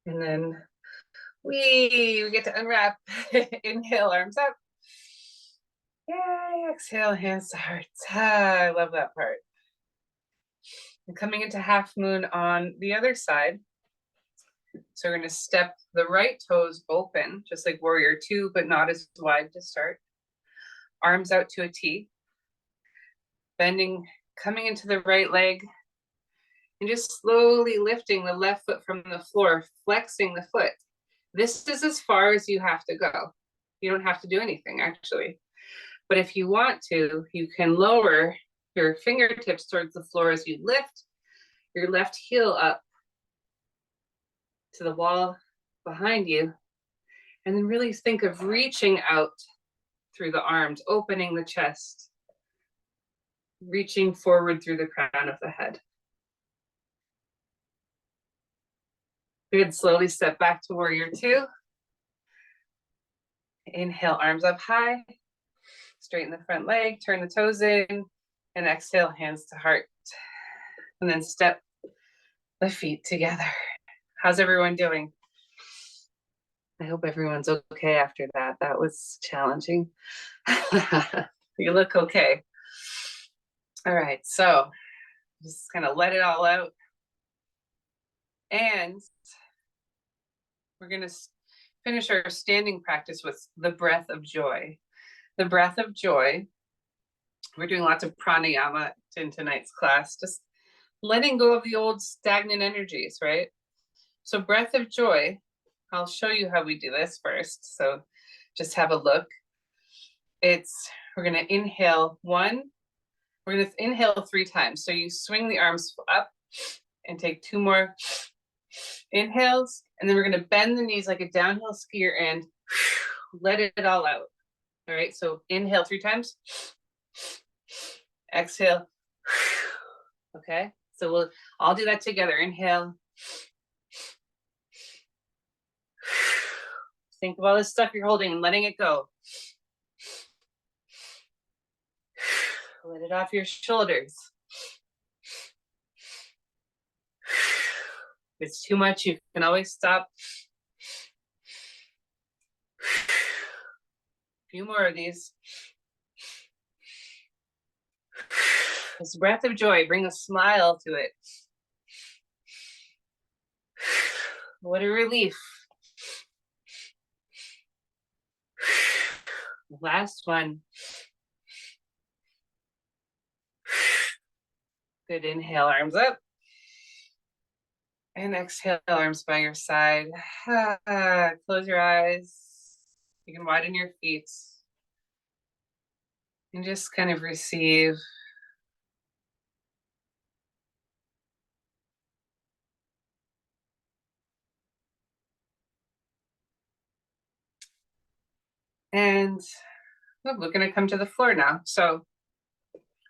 And then we get to unwrap. Inhale, arms up. Yay, exhale, hands to hearts. I love that part. And coming into half moon on the other side. So we're going to step the right toes open, just like warrior two, but not as wide to start. Arms out to a T. Bending, coming into the right leg, and just slowly lifting the left foot from the floor, flexing the foot. This is as far as you have to go. You don't have to do anything, actually. But if you want to, you can lower your fingertips towards the floor as you lift your left heel up to the wall behind you. And then really think of reaching out through the arms, opening the chest, reaching forward through the crown of the head. Good, slowly step back to warrior two. Inhale, arms up high. Straighten the front leg, turn the toes in, and exhale, hands to heart. And then step the feet together. How's everyone doing? I hope everyone's okay after that. That was challenging. You look okay. All right, so just kind of let it all out. And we're going to finish our standing practice with the breath of joy. The breath of joy. We're doing lots of pranayama in tonight's class, just letting go of the old stagnant energies, right? So breath of joy, I'll show you how we do this first. So just have a look. We're going to inhale one. We're going to inhale 3 times. So you swing the arms up and take 2 more inhales. And then we're going to bend the knees like a downhill skier and let it all out. All right, so inhale 3 times. Exhale. Okay, so we'll all do that together. Inhale. Think of all this stuff you're holding and letting it go. Let it off your shoulders. If it's too much, you can always stop. A few more of these. This breath of joy, bring a smile to it. What a relief. Last one. Good, inhale, arms up. And exhale, arms by your side. Close your eyes. You can widen your feet. And just kind of receive. And we're going to come to the floor now. So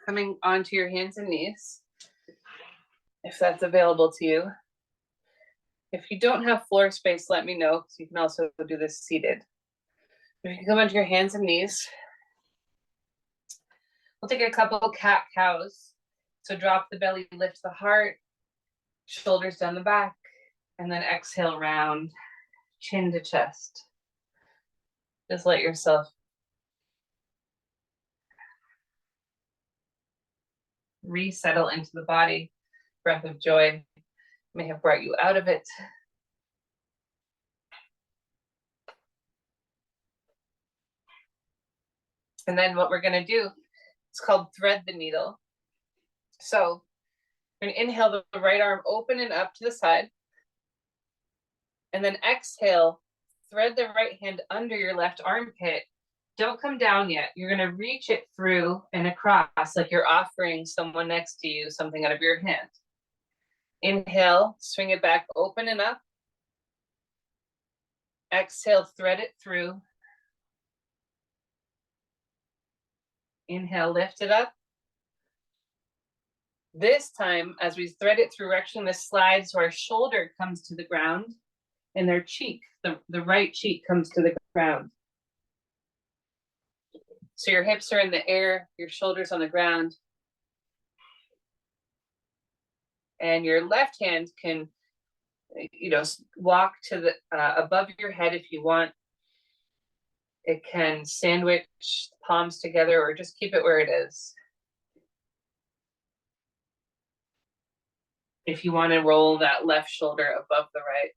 coming onto your hands and knees, if that's available to you. If you don't have floor space, let me know, because you can also do this seated. You can come onto your hands and knees. We'll take a couple cat cows. So drop the belly, lift the heart, shoulders down the back, and then exhale round, chin to chest. Just let yourself resettle into the body. Breath of joy may have brought you out of it. And then what we're going to do, it's called thread the needle. So we're going to inhale the right arm open and up to the side. And then exhale, thread the right hand under your left armpit. Don't come down yet. You're going to reach it through and across like you're offering someone next to you something out of your hand. Inhale, swing it back open and up. Exhale, thread it through. Inhale, lift it up. This time, as we thread it through, we're actually going to slide so our shoulder comes to the ground and their cheek, the right cheek comes to the ground. So your hips are in the air, your shoulders on the ground. And your left hand can, walk to the above your head if you want. It can sandwich palms together or just keep it where it is. If you want to roll that left shoulder above the right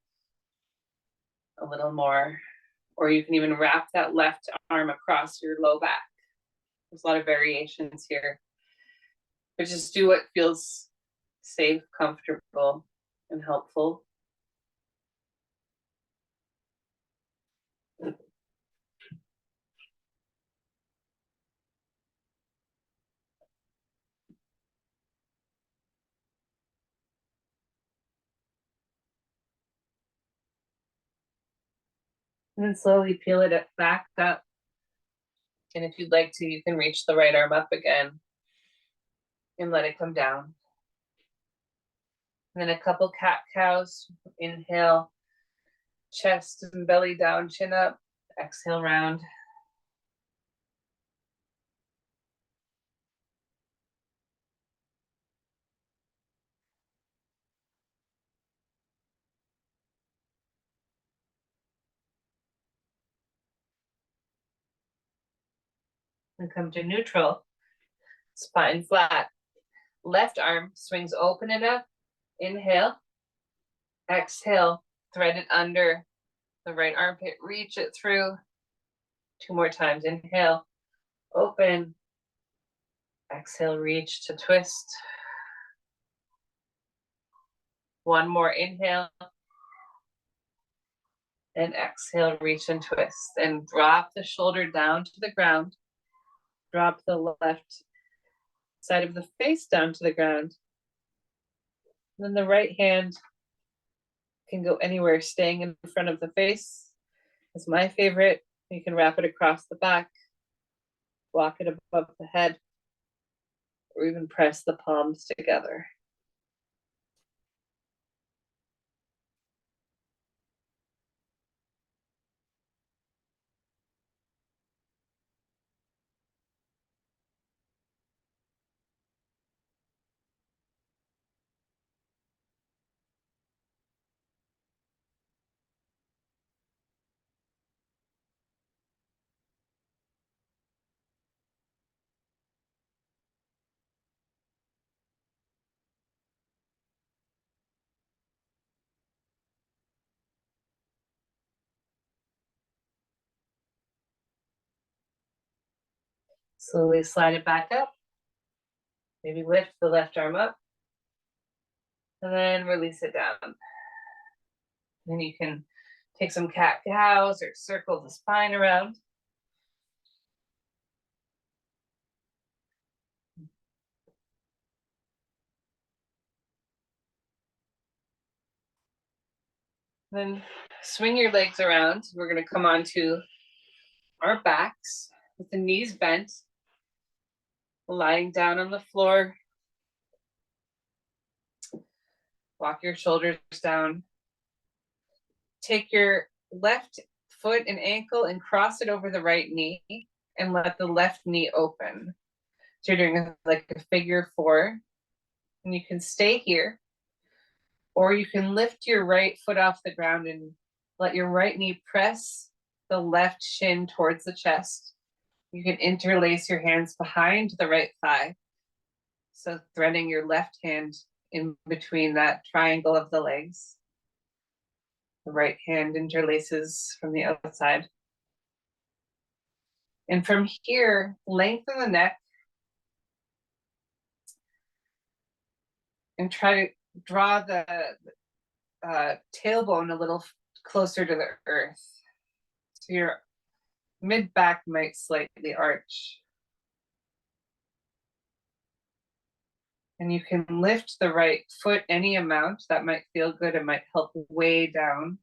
a little more, or you can even wrap that left arm across your low back. There's a lot of variations here. But just do what feels safe, comfortable, and helpful. And then slowly peel it back up. And if you'd like to, you can reach the right arm up again and let it come down. And then a couple cat cows. Inhale, chest and belly down, chin up. Exhale, round. And come to neutral. Spine flat. Left arm swings open and up. Inhale. Exhale, thread it under the right armpit, reach it through. 2 more times. Inhale, open. Exhale, reach to twist. 1 more. Inhale. And exhale, reach and twist. And drop the shoulder down to the ground. Drop the left side of the face down to the ground. And then the right hand can go anywhere, staying in front of the face is my favorite. You can wrap it across the back, walk it above the head, or even press the palms together. Slowly slide it back up. Maybe lift the left arm up. And then release it down. Then you can take some cat cows or circle the spine around. Then swing your legs around. We're going to come onto our backs with the knees bent, lying down on the floor. Walk your shoulders down. Take your left foot and ankle and cross it over the right knee and let the left knee open. So you're doing like a figure four, and you can stay here, or you can lift your right foot off the ground and let your right knee press the left shin towards the chest. You can interlace your hands behind the right thigh. So threading your left hand in between that triangle of the legs. The right hand interlaces from the outside. And from here, lengthen the neck and try to draw the tailbone a little closer to the earth. So your mid back might slightly arch. And you can lift the right foot any amount. That might feel good. It might help way down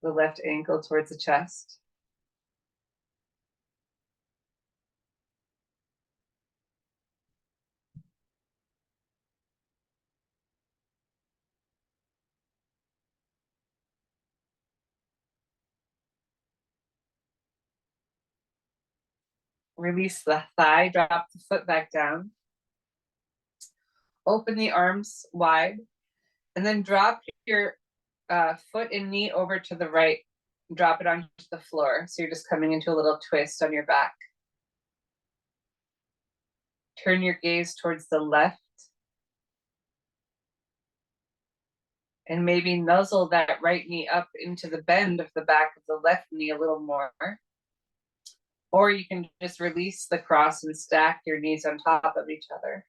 the left ankle towards the chest. Release the thigh, drop the foot back down. Open the arms wide, and then drop your foot and knee over to the right. Drop it onto the floor. So you're just coming into a little twist on your back. Turn your gaze towards the left. And maybe nuzzle that right knee up into the bend of the back of the left knee a little more. Or you can just release the cross and stack your knees on top of each other.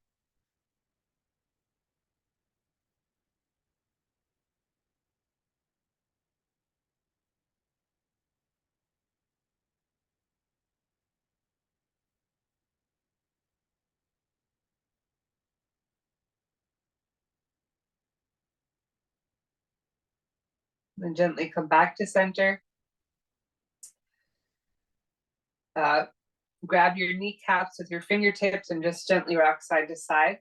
Then gently come back to center. Grab your kneecaps with your fingertips and just gently rock side to side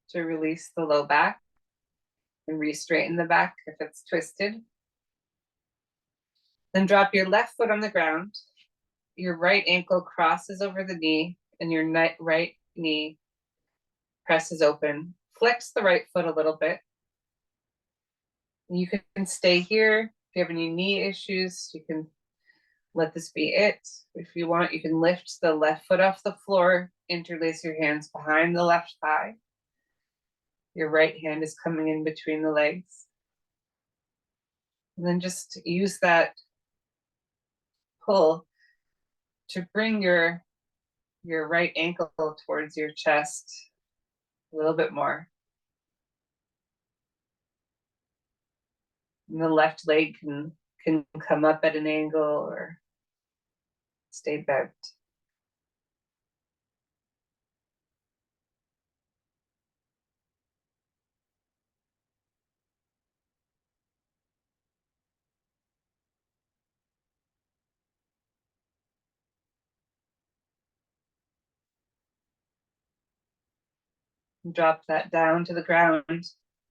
to release the low back and re-straighten the back if it's twisted. Then drop your left foot on the ground. Your right ankle crosses over the knee and your right knee presses open. Flex the right foot a little bit. You can stay here. If you have any knee issues, you can let this be it. If you want, you can lift the left foot off the floor, interlace your hands behind the left thigh. Your right hand is coming in between the legs. And then just use that pull to bring your right ankle towards your chest a little bit more. And the left leg can come up at an angle or stay bent. Drop that down to the ground.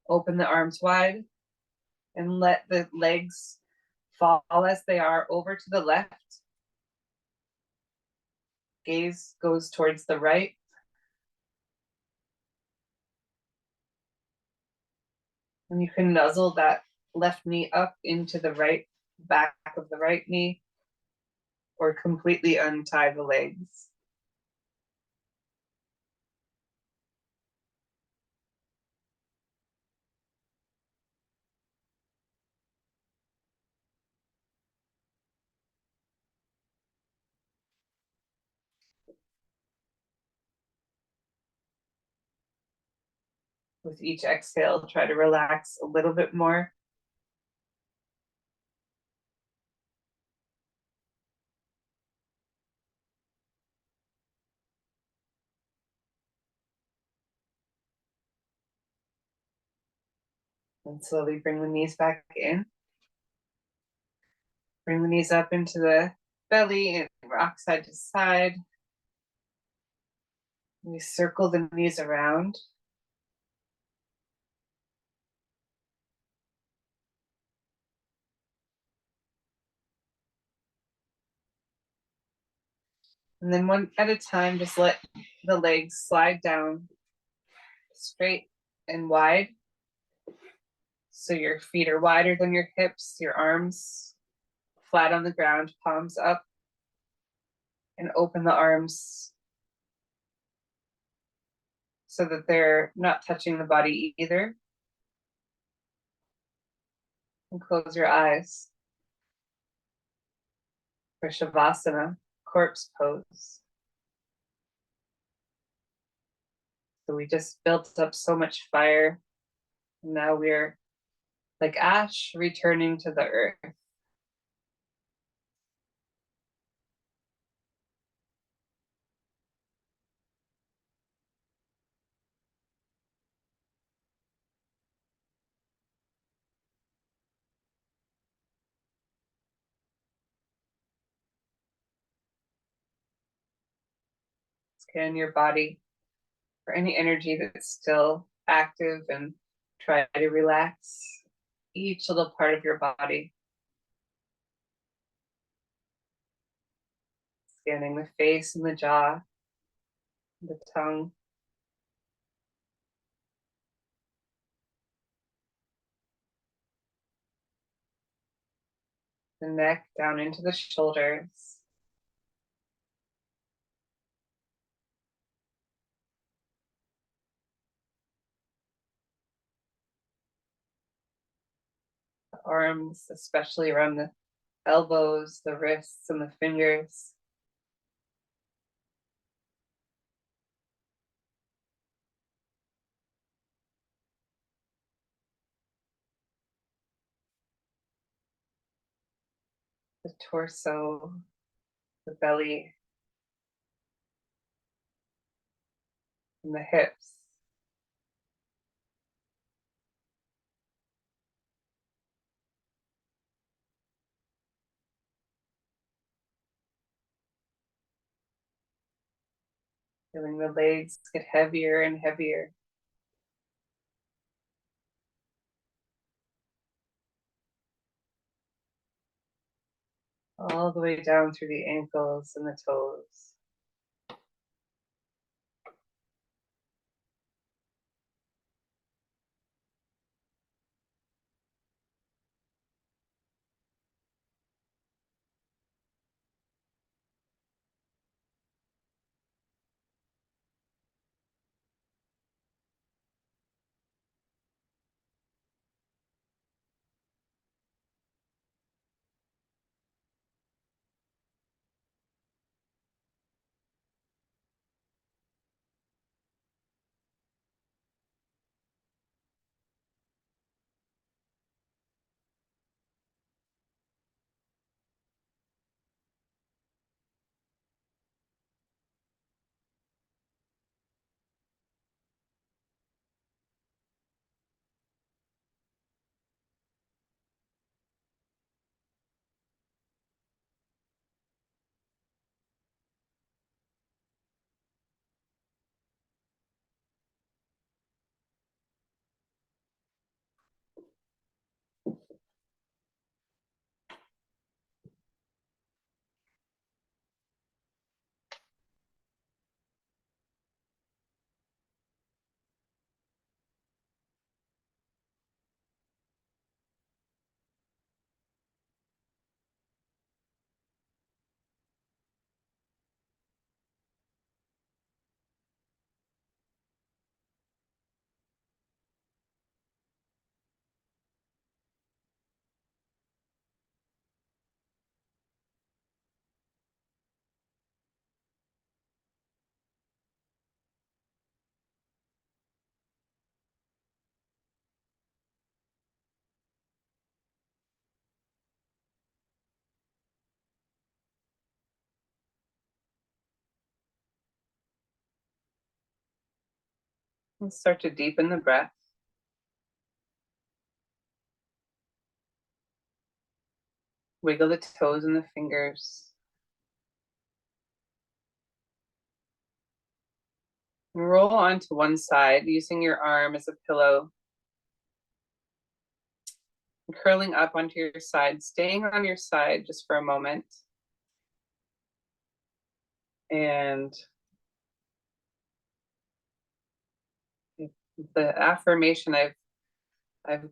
Open the arms wide and let the legs fall as they are over to the left. Gaze goes towards the right. And you can nuzzle that left knee up into the right back of the right knee or completely untie the legs. With each exhale, try to relax a little bit more. And slowly bring the knees back in. Bring the knees up into the belly and rock side to side. We circle the knees around. And then one at a time, just let the legs slide down straight and wide. So your feet are wider than your hips, your arms flat on the ground, palms up, and open the arms so that they're not touching the body either. And close your eyes for Shavasana, corpse pose. So we just built up so much fire. And now we're like ash returning to the earth. Scan your body for any energy that's still active and try to relax each little part of your body. Scanning the face and the jaw, the tongue, the neck down into the shoulders. The arms, especially around the elbows, the wrists, and the fingers. The torso, the belly, and the hips. Feeling the legs get heavier and heavier. All the way down through the ankles and the toes. And start to deepen the breath. Wiggle the toes and the fingers. Roll onto one side using your arm as a pillow. And curling up onto your side, staying on your side just for a moment. And the affirmation I've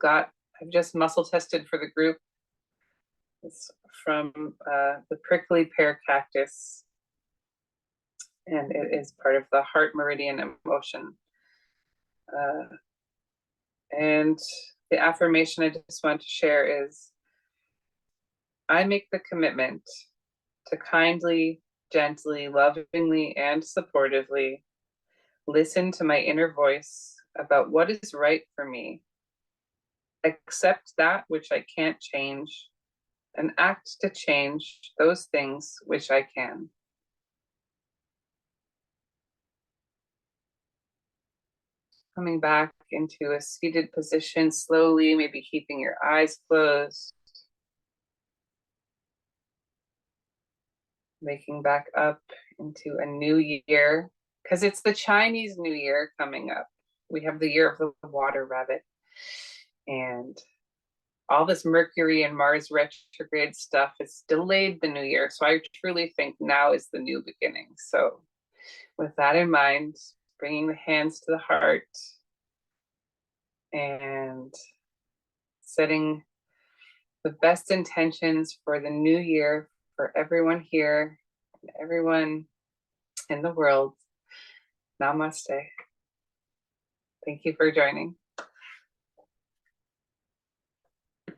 just muscle tested for the group. It's from the prickly pear cactus, and it is part of the heart meridian emotion. And the affirmation I just want to share is, I make the commitment to kindly, gently, lovingly, and supportively listen to my inner voice about what is right for me, accept that which I can't change, and act to change those things which I can. Coming back into a seated position slowly, maybe keeping your eyes closed. Waking back up into a new year, because it's the Chinese New Year coming up. We have the year of the water rabbit. And all this Mercury and Mars retrograde stuff has delayed the new year. So I truly think now is the new beginning. So with that in mind, bringing the hands to the heart and setting the best intentions for the new year for everyone here and everyone in the world. Namaste. Thank you for joining.